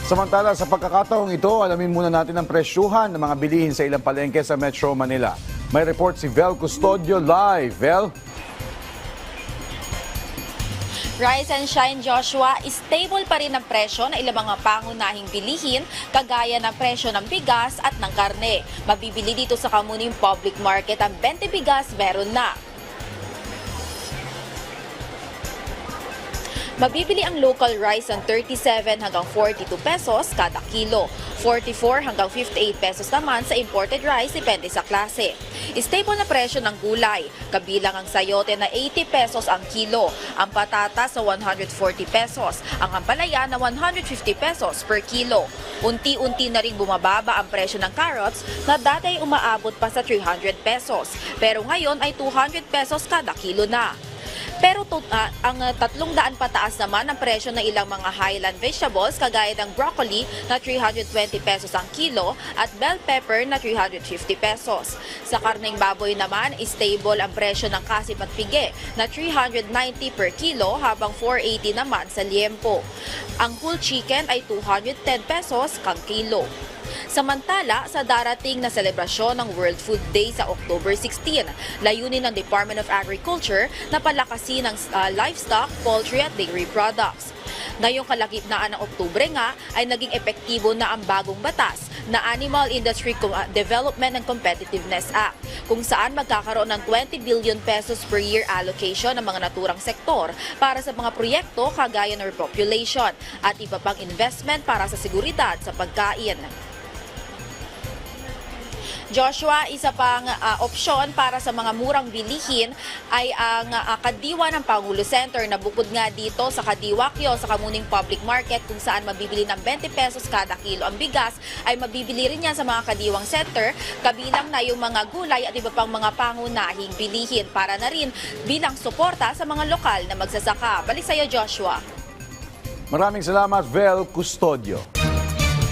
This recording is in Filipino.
Samantala, sa pagkakataong ito, alamin muna natin ang presyuhan ng mga bilihin sa ilang palengke sa Metro Manila. May report si Vel Custodio live. Vel? Rise and shine, Joshua, stable pa rin ang presyo ng ilang mga pangunahing bilihin kagaya ng presyo ng bigas at ng karne. Mabibili dito sa Kamuning Public Market ang 20 bigas meron na. Mabibili ang local rice ang 37 hanggang 42 pesos kada kilo. 44 hanggang 58 pesos naman sa imported rice depende sa klase. Stable na presyo ng gulay, kabilang ang sayote na 80 pesos ang kilo, ang patatas sa 140 pesos, ang ampalaya na 150 pesos per kilo. Unti-unti na rin bumababa ang presyo ng carrots na dati ay umaabot pa sa 300 pesos, pero ngayon ay 200 pesos kada kilo na. Pero ang 300 pataas naman ang presyo ng ilang mga highland vegetables kagaya ng broccoli na 320 pesos ang kilo at bell pepper na 350 pesos. Sa karneng baboy naman, stable ang presyo ng kasip at pigi na 390 per kilo habang 480 naman sa liempo. Ang whole chicken ay 210 pesos kang kilo. Samantala, sa darating na selebrasyon ng World Food Day sa October 16, layunin ng Department of Agriculture na palakasin ang livestock, poultry at dairy products. Ngayong kalagitnaan ng Oktubre nga ay naging epektibo na ang bagong batas na Animal Industry Development and Competitiveness Act, kung saan magkakaroon ng 20 billion pesos per year allocation ng mga naturang sektor para sa mga proyekto kagaya ng repopulation at iba pang investment para sa seguridad sa pagkain. Joshua, isa pang opsyon para sa mga murang bilihin ay ang Kadiwa ng Pangulo Center na bukod nga dito sa Kadiwakyo sa Kamuning Public Market kung saan mabibili ng 20 pesos kada kilo ang bigas, ay mabibili rin yan sa mga Kadiwang Center, kabilang na yung mga gulay at iba pang mga pangunahing bilihin para na rin bilang suporta sa mga lokal na magsasaka. Balik sa iyo, Joshua. Maraming salamat, Vel Custodio.